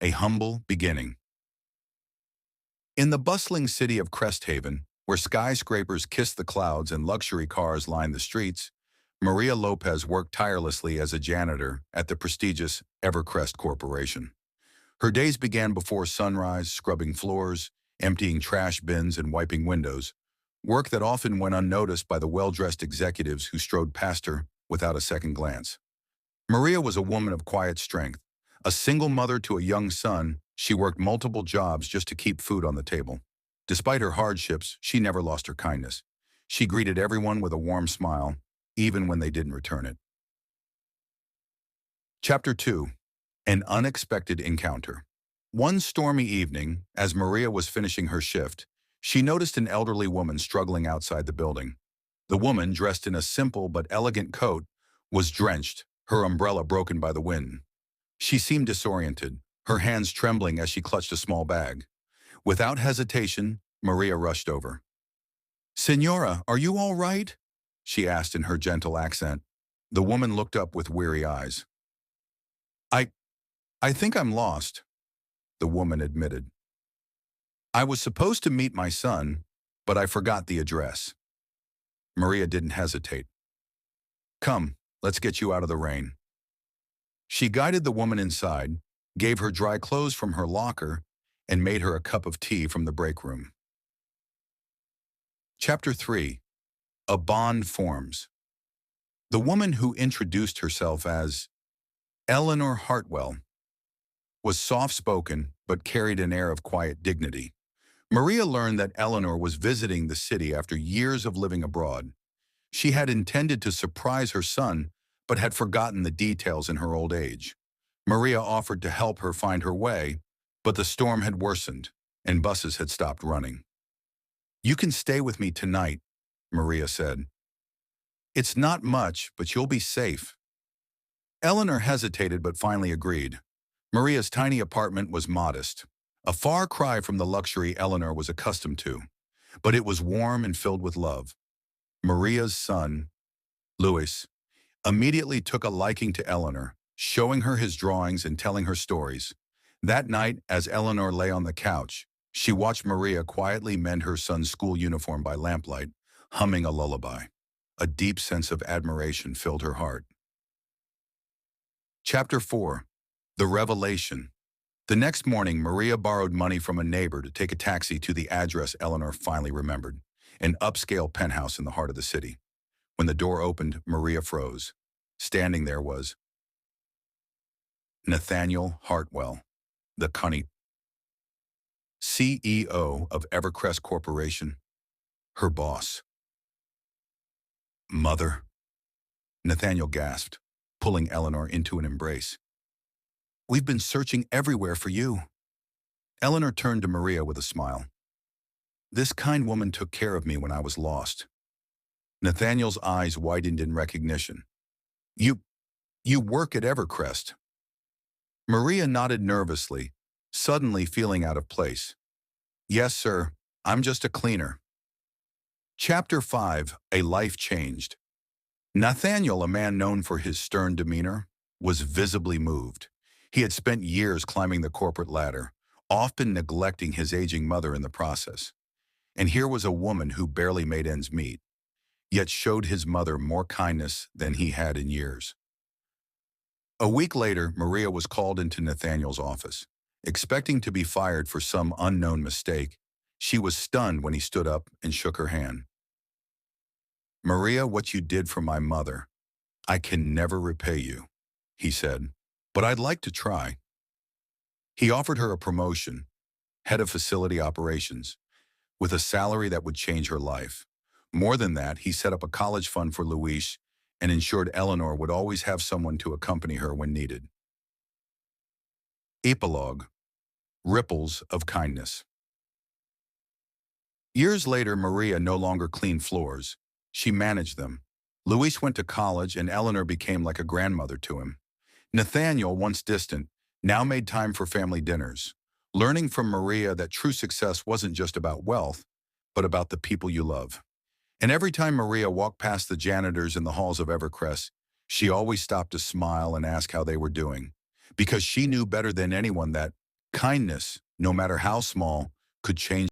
A humble beginning. In the bustling city of Cresthaven, where skyscrapers kiss the clouds and luxury cars line the streets, Maria Lopez worked tirelessly as a janitor at the prestigious Evercrest Corporation. Her days began before sunrise, scrubbing floors, emptying trash bins, and wiping windows, work that often went unnoticed by the well-dressed executives who strode past her without a second glance. Maria was a woman of quiet strength. A single mother to a young son, she worked multiple jobs just to keep food on the table. Despite her hardships, she never lost her kindness. She greeted everyone with a warm smile, even when they didn't return it. Chapter 2. An Unexpected Encounter. One stormy evening, as Maria was finishing her shift, she noticed an elderly woman struggling outside the building. The woman, dressed in a simple but elegant coat, was drenched, her umbrella broken by the wind. She seemed disoriented, her hands trembling as she clutched a small bag. Without hesitation, Maria rushed over. "Senora, are you all right?" she asked in her gentle accent. The woman looked up with weary eyes. I, I think I'm lost," the woman admitted. "I was supposed to meet my son, but I forgot the address." Maria didn't hesitate. "Come, let's get you out of the rain." She guided the woman inside, gave her dry clothes from her locker, and made her a cup of tea from the break room. Chapter 3. A Bond Forms. The woman who introduced herself as Eleanor Hartwell was soft-spoken but carried an air of quiet dignity. Maria learned that Eleanor was visiting the city after years of living abroad. She had intended to surprise her son, but had forgotten the details in her old age. Maria offered to help her find her way, but the storm had worsened, and buses had stopped running. "You can stay with me tonight," Maria said. "It's not much, but you'll be safe." Eleanor hesitated but finally agreed. Maria's tiny apartment was modest, a far cry from the luxury Eleanor was accustomed to, but it was warm and filled with love. Maria's son, Louis, immediately took a liking to Eleanor, showing her his drawings and telling her stories. That night, as Eleanor lay on the couch, she watched Maria quietly mend her son's school uniform by lamplight, humming a lullaby. A deep sense of admiration filled her heart. Chapter 4. The Revelation. The next morning, Maria borrowed money from a neighbor to take a taxi to the address Eleanor finally remembered, an upscale penthouse in the heart of the city. When the door opened, Maria froze. Standing there was Nathaniel Hartwell, the cunning CEO of Evercrest Corporation, her boss. "Mother," Nathaniel gasped, pulling Eleanor into an embrace. "We've been searching everywhere for you." Eleanor turned to Maria with a smile. "This kind woman took care of me when I was lost." Nathaniel's eyes widened in recognition. You work at Evercrest." Maria nodded nervously, suddenly feeling out of place. "Yes, sir. I'm just a cleaner." Chapter 5. A Life Changed. Nathaniel, a man known for his stern demeanor, was visibly moved. He had spent years climbing the corporate ladder, often neglecting his aging mother in the process. And here was a woman who barely made ends meet, yet showed his mother more kindness than he had in years. A week later, Maria was called into Nathaniel's office. Expecting to be fired for some unknown mistake, she was stunned when he stood up and shook her hand. "Maria, what you did for my mother, I can never repay you," he said, "but I'd like to try." He offered her a promotion, head of facility operations, with a salary that would change her life. More than that, he set up a college fund for Louise and ensured Eleanor would always have someone to accompany her when needed. Epilogue. Ripples of Kindness. Years later, Maria no longer cleaned floors. She managed them. Luis went to college and Eleanor became like a grandmother to him. Nathaniel, once distant, now made time for family dinners, learning from Maria that true success wasn't just about wealth, but about the people you love. And every time Maria walked past the janitors in the halls of Evercrest, she always stopped to smile and ask how they were doing, because she knew better than anyone that Kindness, no matter how small, could change